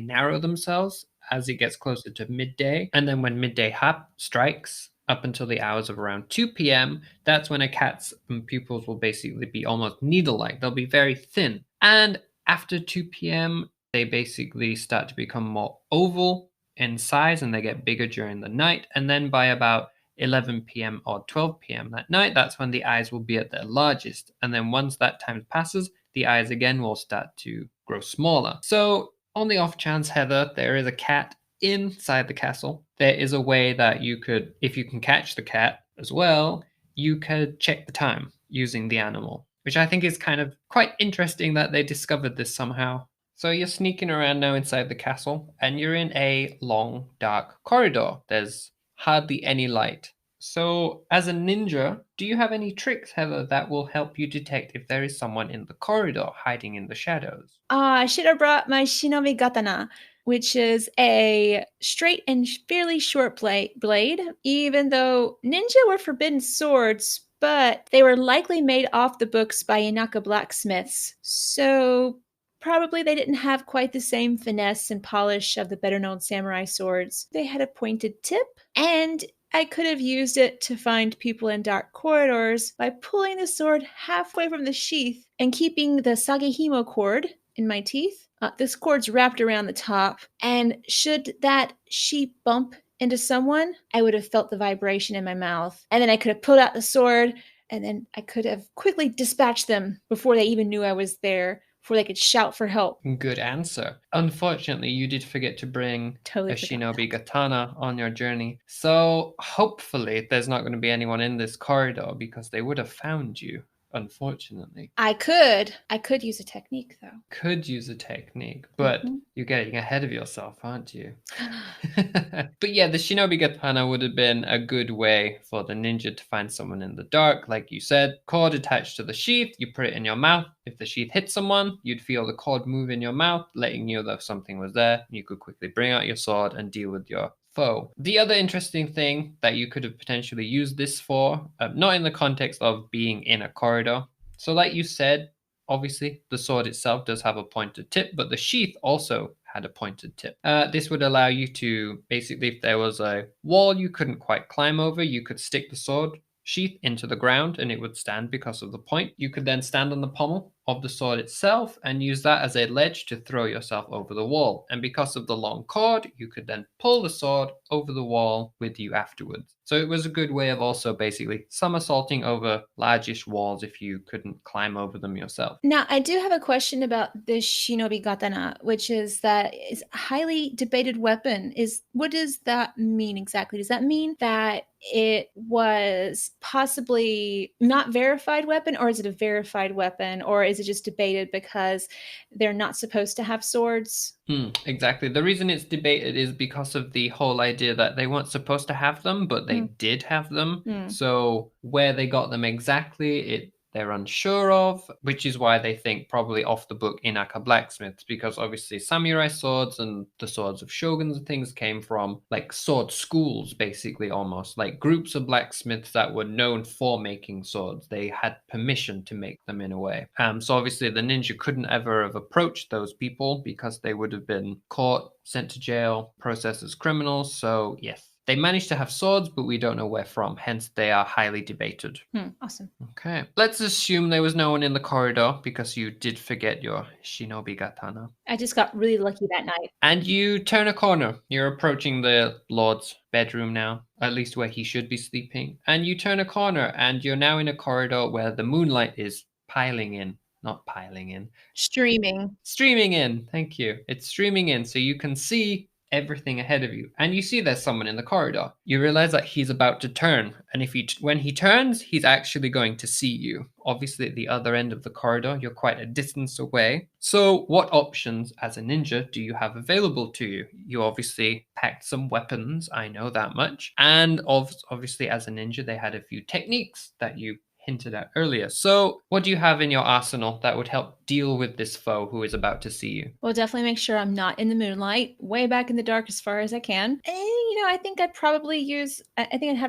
narrow themselves as it gets closer to midday. And then when midday strikes, up until the hours of around 2 p.m., that's when a cat's pupils will basically be almost needle-like. They'll be very thin. And after 2 p.m., they basically start to become more oval in size and they get bigger during the night. And then by about 11 p.m. or 12 p.m. that night, that's when the eyes will be at their largest. And then once that time passes, the eyes again will start to grow smaller. So on the off chance, Heather, there is a cat inside the castle, there is a way that you could, if you can catch the cat as well, you could check the time using the animal, which I think is kind of quite interesting that they discovered this somehow. So you're sneaking around now inside the castle, and you're in a long, dark corridor. There's hardly any light. So, as a ninja, do you have any tricks, Heather, that will help you detect if there is someone in the corridor hiding in the shadows? I should have brought my shinobi katana, which is a straight and fairly short blade, even though ninja were forbidden swords, but they were likely made off the books by Inaka blacksmiths. So probably they didn't have quite the same finesse and polish of the better known samurai swords. They had a pointed tip, and I could have used it to find people in dark corridors by pulling the sword halfway from the sheath and keeping the sagehimo cord in my teeth. This cord's wrapped around the top, and should that sheep bump into someone, I would have felt the vibration in my mouth. And then I could have pulled out the sword, and then I could have quickly dispatched them before they even knew I was there, before they could shout for help. Good answer. Unfortunately, you did forget to bring a shinobi katana on your journey. So hopefully there's not going to be anyone in this corridor because they would have found you, unfortunately. I could use a technique, though. Could use a technique, but you're getting ahead of yourself, aren't you? But yeah, the shinobi katana would have been a good way for the ninja to find someone in the dark. Like you said, cord attached to the sheath, you put it in your mouth. If the sheath hit someone, you'd feel the cord move in your mouth, letting you know that something was there. You could quickly bring out your sword and deal with your foe. The other interesting thing that you could have potentially used this for, not in the context of being in a corridor. So like you said, obviously the sword itself does have a pointed tip, but the sheath also had a pointed tip. This would allow you to, basically, if there was a wall you couldn't quite climb over, you could stick the sword sheath into the ground and it would stand because of the point. You could then stand on the pommel of the sword itself and use that as a ledge to throw yourself over the wall. And because of the long cord, you could then pull the sword over the wall with you afterwards. So it was a good way of also basically somersaulting over largish walls if you couldn't climb over them yourself. Now, I do have a question about the shinobi katana, which is that is a highly debated weapon. What does that mean exactly? Does that mean that it was possibly not verified weapon, or is it a verified weapon, or is it just debated because they're not supposed to have swords? Exactly. The reason it's debated is because of the whole idea that they weren't supposed to have them, but they did have them. So where they got them exactly, they're unsure of, which is why they think probably off the book Inaka blacksmiths, because obviously samurai swords and the swords of shoguns and things came from like sword schools, basically, almost like groups of blacksmiths that were known for making swords. They had permission to make them in a way. So obviously the ninja couldn't ever have approached those people because they would have been caught, sent to jail, processed as criminals. So yes, they managed to have swords, but we don't know where from. Hence, they are highly debated. Awesome. Okay. Let's assume there was no one in the corridor because you did forget your shinobi katana. I just got really lucky that night. And you turn a corner. You're approaching the Lord's bedroom now, at least where he should be sleeping. And you turn a corner and you're now in a corridor where the moonlight is piling in. Not piling in. Streaming. Streaming in. Thank you. It's streaming in so you can see everything ahead of you, and you see there's someone in the corridor. You realize that he's about to turn, and when he turns, he's actually going to see you. Obviously, at the other end of the corridor, you're quite a distance away. So what options as a ninja do you have available to you? You obviously packed some weapons, I know that much, and obviously as a ninja, they had a few techniques that you hinted at earlier. So what do you have in your arsenal that would help deal with this foe who is about to see you? Well, definitely make sure I'm not in the moonlight, way back in the dark as far as I can. And, I think I'd have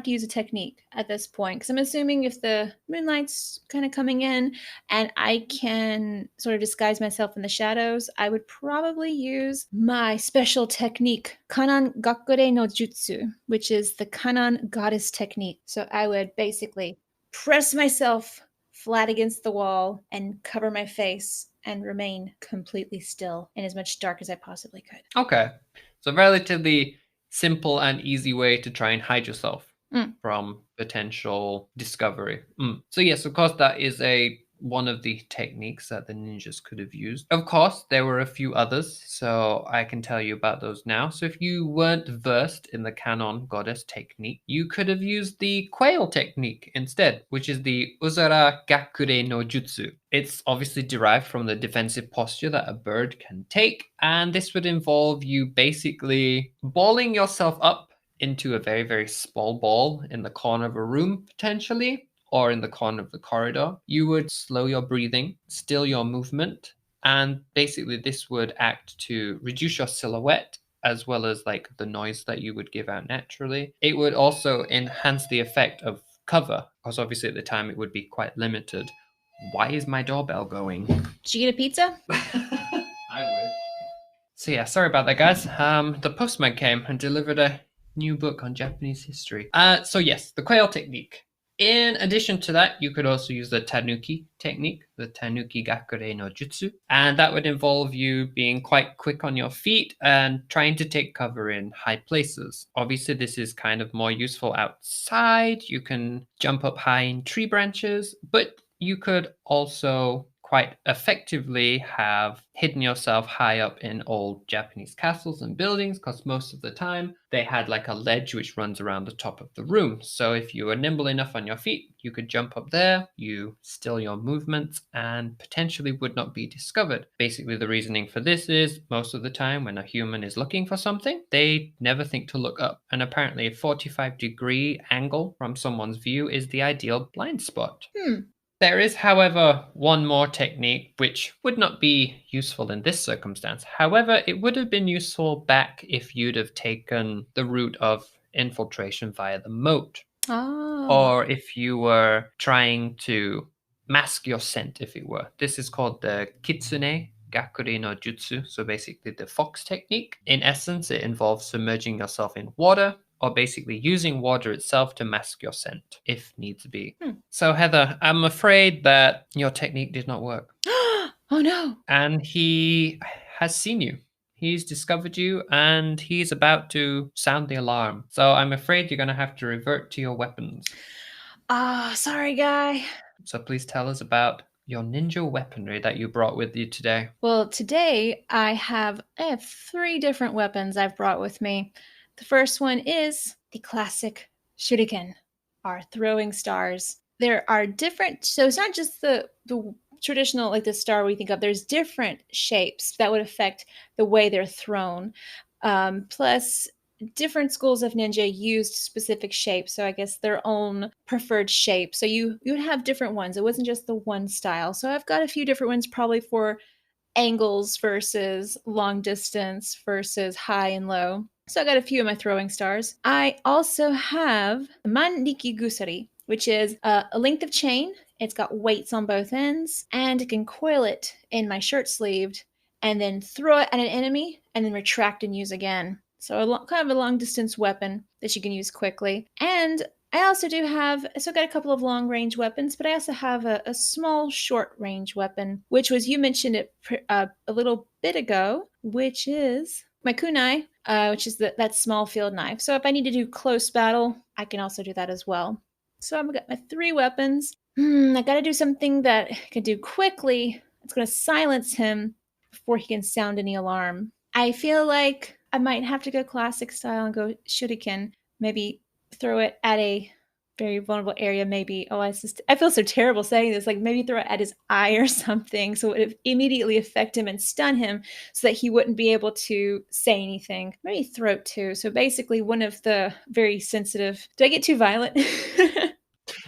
to use a technique at this point, because I'm assuming if the moonlight's kind of coming in and I can sort of disguise myself in the shadows, I would probably use my special technique, Kanan Gakure no Jutsu, which is the Kanan goddess technique. So I would basically press myself flat against the wall and cover my face and remain completely still in as much dark as I possibly could. Okay. So relatively simple and easy way to try and hide yourself from potential discovery. So yes, of course, that is one of the techniques that the ninjas could have used. Of course, there were a few others, so I can tell you about those now. So if you weren't versed in the Kanon goddess technique, you could have used the quail technique instead, which is the Uzara Gakure no Jutsu. It's obviously derived from the defensive posture that a bird can take, and this would involve you basically balling yourself up into a very, very small ball in the corner of a room, potentially, or in the corner of the corridor. You would slow your breathing, still your movement, and basically this would act to reduce your silhouette as well as like the noise that you would give out naturally. It would also enhance the effect of cover, because obviously at the time it would be quite limited. Why is my doorbell going? Did you get a pizza? I would. So yeah, sorry about that, guys. The postman came and delivered a new book on Japanese history. So yes, the quail technique. In addition to that, you could also use the tanuki technique, the tanuki gakure no jutsu, and that would involve you being quite quick on your feet and trying to take cover in high places. Obviously, this is kind of more useful outside. You can jump up high in tree branches, but you could also quite effectively have hidden yourself high up in old Japanese castles and buildings, because most of the time they had like a ledge which runs around the top of the room. So if you were nimble enough on your feet, you could jump up there, you still your movements, and potentially would not be discovered. Basically, the reasoning for this is most of the time when a human is looking for something, they never think to look up. And apparently a 45-degree angle from someone's view is the ideal blind spot. There is, however, one more technique which would not be useful in this circumstance. However, it would have been useful back if you'd have taken the route of infiltration via the moat. Or if you were trying to mask your scent, if it were. This is called the Kitsune Gakure no Jutsu, so basically the fox technique. In essence, it involves submerging yourself in water, or basically using water itself to mask your scent, if needs be. So Heather, I'm afraid that your technique did not work. Oh no. and he has seen you. He's discovered you, and he's about to sound the alarm. So I'm afraid you're going to have to revert to your weapons. Ah, sorry, guy. So please tell us about your ninja weaponry that you brought with you today. Well, today I have 3 different weapons I've brought with me. The first one is the classic shuriken, our throwing stars. There are different, so it's not just the traditional like the star we think of. There's different shapes that would affect the way they're thrown. Plus, different schools of ninja used specific shapes, so I guess their own preferred shape. So you would have different ones. It wasn't just the one style. So I've got a few different ones, probably for angles versus long distance versus high and low. So I got a few of my throwing stars. I also have Manriki Gusari, which is a length of chain. It's got weights on both ends, and I can coil it in my shirt sleeve and then throw it at an enemy and then retract and use again. So kind of a long distance weapon that you can use quickly. And I also do have, so I've got a couple of long range weapons, but I also have a small short range weapon, which was, you mentioned it a little bit ago, which is my kunai, which is that small field knife. So if I need to do close battle, I can also do that as well. So I've got my 3 weapons. I got to do something that I can do quickly. It's going to silence him before he can sound any alarm. I feel like I might have to go classic style and go shuriken. Maybe throw it at a very vulnerable area. Maybe, I feel so terrible saying this. Like maybe throw it at his eye or something, so it would immediately affect him and stun him, so that he wouldn't be able to say anything. Maybe throat too. So basically, one of the very sensitive. Did I get too violent?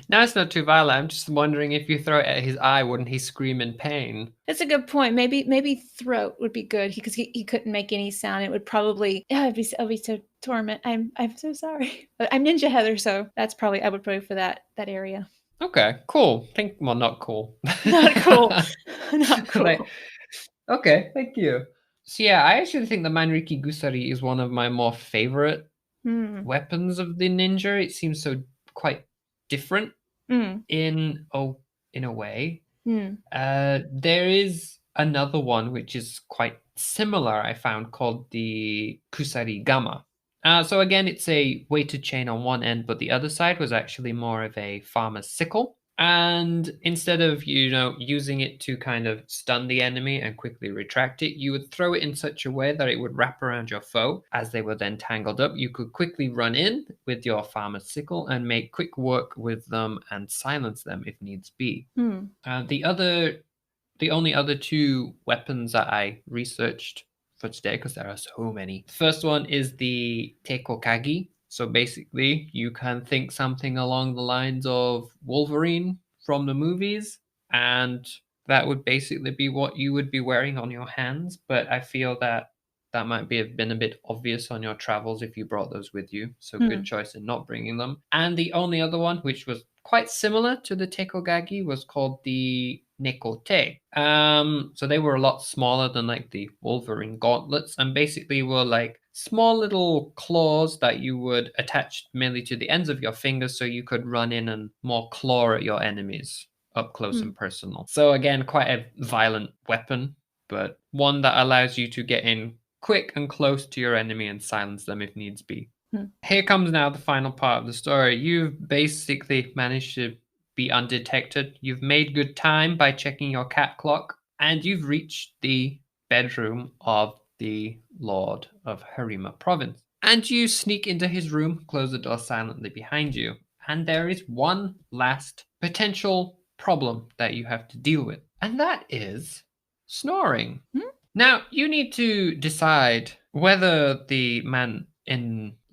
No, it's not too violent. I'm just wondering, if you throw it at his eye, wouldn't he scream in pain? That's a good point. Maybe throat would be good, because he couldn't make any sound. It would probably it'd be so torment. I'm so sorry. But I'm Ninja Heather, so that's probably I would probably for that area. Okay, cool. Well, not cool. Not cool. Not cool. Like, okay, thank you. So yeah, I actually think the Manriki Gusari is one of my more favorite weapons of the ninja. It seems so quite different in a way. There is another one which is quite similar, I found, called the Kusari Gama. So again, it's a weighted chain on one end, but the other side was actually more of a farmer's sickle. And instead of, using it to kind of stun the enemy and quickly retract it, you would throw it in such a way that it would wrap around your foe. As they were then tangled up, you could quickly run in with your farmer's sickle and make quick work with them and silence them if needs be. The only other 2 weapons that I researched for today, because there are so many. The first one is the Tekokagi. So basically, you can think something along the lines of Wolverine from the movies, and that would basically be what you would be wearing on your hands. But I feel that might have been a bit obvious on your travels if you brought those with you. So good choice in not bringing them. And the only other one, which was quite similar to the Tekogagi, was called the Nekote. So they were a lot smaller than like the Wolverine gauntlets, and basically were like small little claws that you would attach merely to the ends of your fingers, so you could run in and more claw at your enemies up close and personal. So again, quite a violent weapon, but one that allows you to get in quick and close to your enemy and silence them if needs be. Here comes now the final part of the story. You've basically managed to be undetected. You've made good time by checking your cat clock, and you've reached the bedroom of the Lord of Harima Province. And you sneak into his room, close the door silently behind you, and there is one last potential problem that you have to deal with, and that is snoring. Now, you need to decide whether the man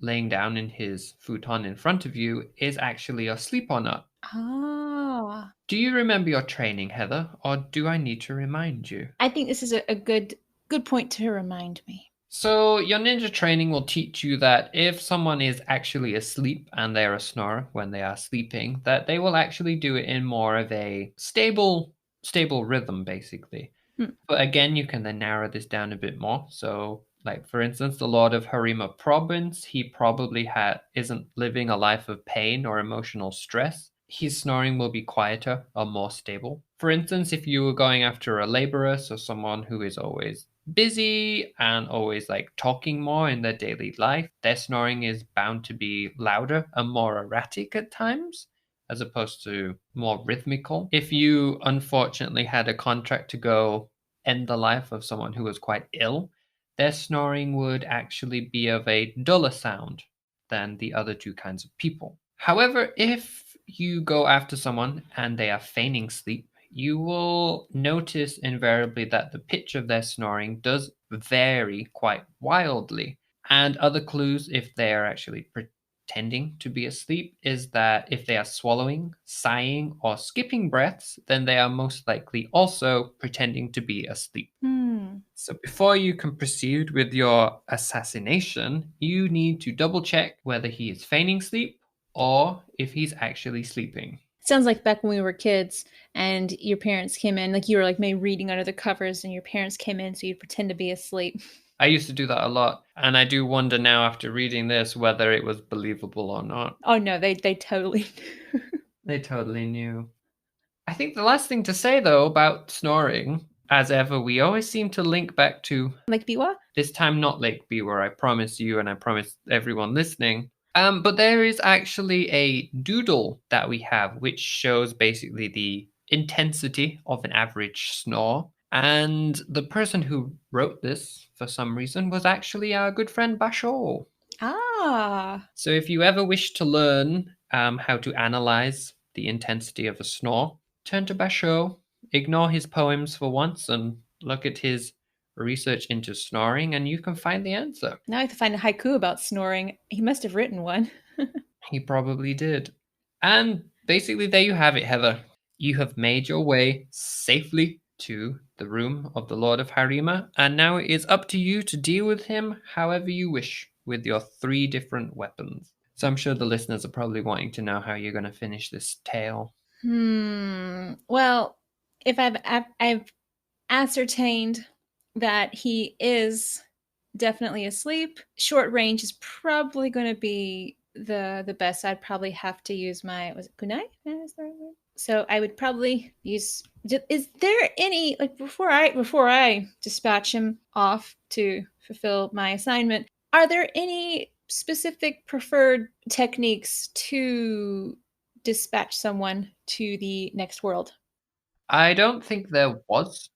laying down in his futon in front of you is actually asleep or not. Ah. Do you remember your training, Heather, or do I need to remind you? I think this is a good point to remind me. So your ninja training will teach you that if someone is actually asleep and they're a snorer when they are sleeping, that they will actually do it in more of a stable rhythm, basically. But again, you can then narrow this down a bit more. So, like, for instance, the Lord of Harima Province, he probably isn't living a life of pain or emotional stress. his snoring will be quieter or more stable. For instance, if you were going after a laborer, so someone who is always busy and always like talking more in their daily life, their snoring is bound to be louder and more erratic at times, as opposed to more rhythmical. If you unfortunately had a contract to go end the life of someone who was quite ill, their snoring would actually be of a duller sound than the other two kinds of people. However, if you go after someone and they are feigning sleep, you will notice invariably that the pitch of their snoring does vary quite wildly. And other clues, if they are actually pretending to be asleep, is that if they are swallowing, sighing, or skipping breaths, then they are most likely also pretending to be asleep. So before you can proceed with your assassination, you need to double check whether he is feigning sleep or if he's actually sleeping. It sounds like back when we were kids and your parents came in, like you were like maybe reading under the covers and your parents came in so you'd pretend to be asleep. I used to do that a lot, and I do wonder now after reading this whether it was believable or not. Oh no, they totally They totally knew. I think the last thing to say though about snoring, as ever, we always seem to link back to like Biwa? this time not Lake Biwa, I promise you and I promise everyone listening. But there is actually a doodle that we have which shows basically the intensity of an average snore. And the person who wrote this, for some reason, was actually our good friend Basho. Ah. So if you ever wish to learn how to analyze the intensity of a snore, turn to Basho, ignore his poems for once, and look at his research into snoring, and you can find the answer. Now I have to find a haiku about snoring. He must have written one. He probably did. And basically, there you have it, Heather. You have made your way safely to the room of the Lord of Harima, and now it is up to you to deal with him however you wish with your 3 different weapons. So I'm sure the listeners are probably wanting to know how you're going to finish this tale. Well, if I've ascertained that he is definitely asleep, short range is probably going to be the best. I'd probably have to use my kunai? Is that right word? So I would probably use. Is there any like before I dispatch him off to fulfill my assignment? Are there any specific preferred techniques to dispatch someone to the next world? I don't think there was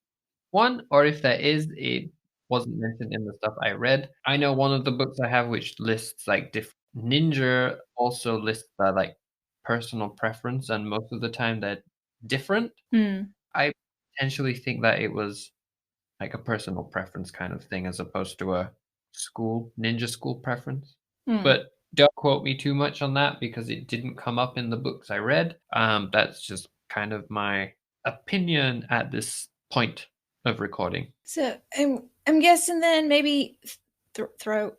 one, or if there is, it wasn't mentioned in the stuff I read. I know one of the books I have which lists like Ninja also lists their like personal preference, and most of the time they're different. I potentially think that it was like a personal preference kind of thing as opposed to a ninja school preference. But don't quote me too much on that because it didn't come up in the books I read. That's just kind of my opinion at this point of recording. So I'm guessing then maybe throat.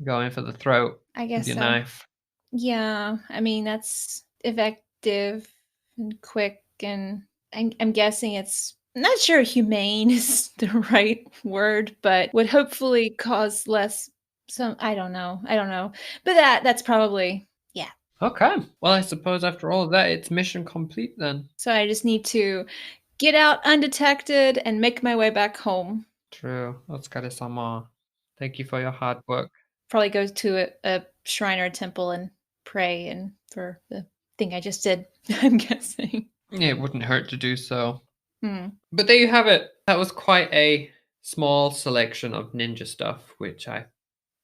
Going for the throat. I guess with your so. knife. Yeah, I mean that's effective and quick, and I'm guessing it's I'm not sure humane is the right word, but would hopefully cause less. I don't know, but that's probably yeah. Okay. Well, I suppose after all of that, it's mission complete then. So I just need to get out undetected and make my way back home. True. Otsukare-sama. Thank you for your hard work. Probably go to a shrine or a temple and pray and for the thing I just did. I'm guessing. Yeah, it wouldn't hurt to do so. But there you have it. That was quite a small selection of ninja stuff, which I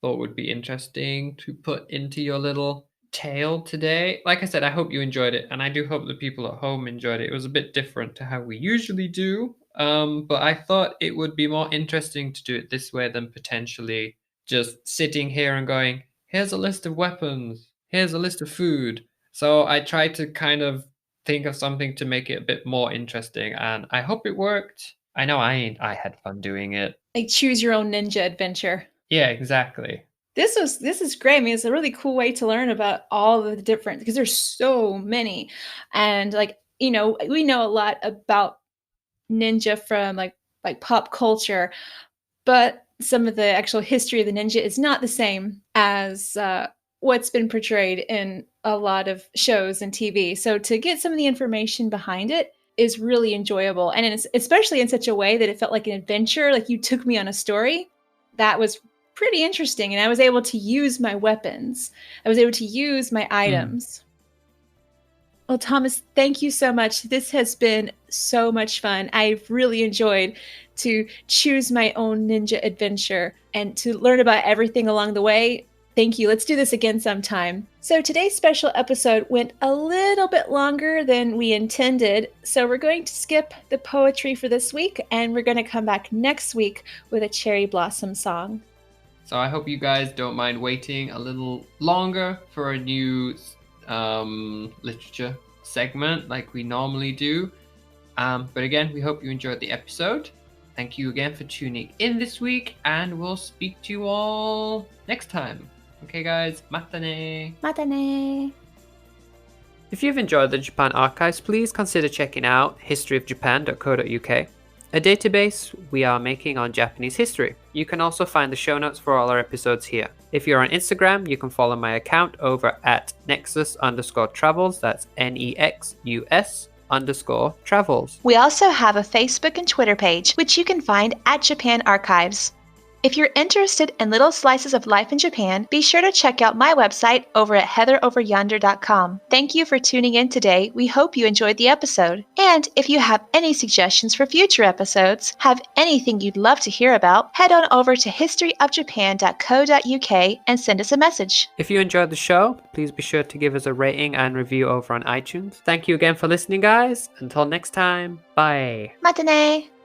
thought would be interesting to put into your little tale today. Like I said, I hope you enjoyed it, and I do hope the people at home enjoyed it. It was a bit different to how we usually do, but I thought it would be more interesting to do it this way than potentially just sitting here and going, here's a list of weapons, here's a list of food. So I tried to kind of think of something to make it a bit more interesting, and I hope it worked. I know I had fun doing it. Like choose your own ninja adventure. Yeah, exactly. This is great. I mean, it's a really cool way to learn about all the different because there's so many, and like we know a lot about ninja from like pop culture, but some of the actual history of the ninja is not the same as what's been portrayed in a lot of shows and TV. So to get some of the information behind it is really enjoyable. And especially in such a way that it felt like an adventure, like you took me on a story. That was pretty interesting. And I was able to use my weapons. I was able to use my items. Well, Thomas, thank you so much. This has been so much fun. I've really enjoyed to choose my own ninja adventure and to learn about everything along the way. Thank you. Let's do this again sometime. So today's special episode went a little bit longer than we intended. So we're going to skip the poetry for this week, and we're going to come back next week with a cherry blossom song. So I hope you guys don't mind waiting a little longer for a new literature segment like we normally do. But again, we hope you enjoyed the episode. Thank you again for tuning in this week, and we'll speak to you all next time. Okay, guys, matane. Matane. If you've enjoyed the Japan Archives, please consider checking out historyofjapan.co.uk, a database we are making on Japanese history. You can also find the show notes for all our episodes here. If you're on Instagram, you can follow my account over at nexus_travels. That's NEXUS_travels. We also have a Facebook and Twitter page, which you can find at Japan Archives. If you're interested in little slices of life in Japan, be sure to check out my website over at heatheroveryonder.com. Thank you for tuning in today. We hope you enjoyed the episode. And if you have any suggestions for future episodes, have anything you'd love to hear about, head on over to historyofjapan.co.uk and send us a message. If you enjoyed the show, please be sure to give us a rating and review over on iTunes. Thank you again for listening, guys. Until next time, bye. Matane!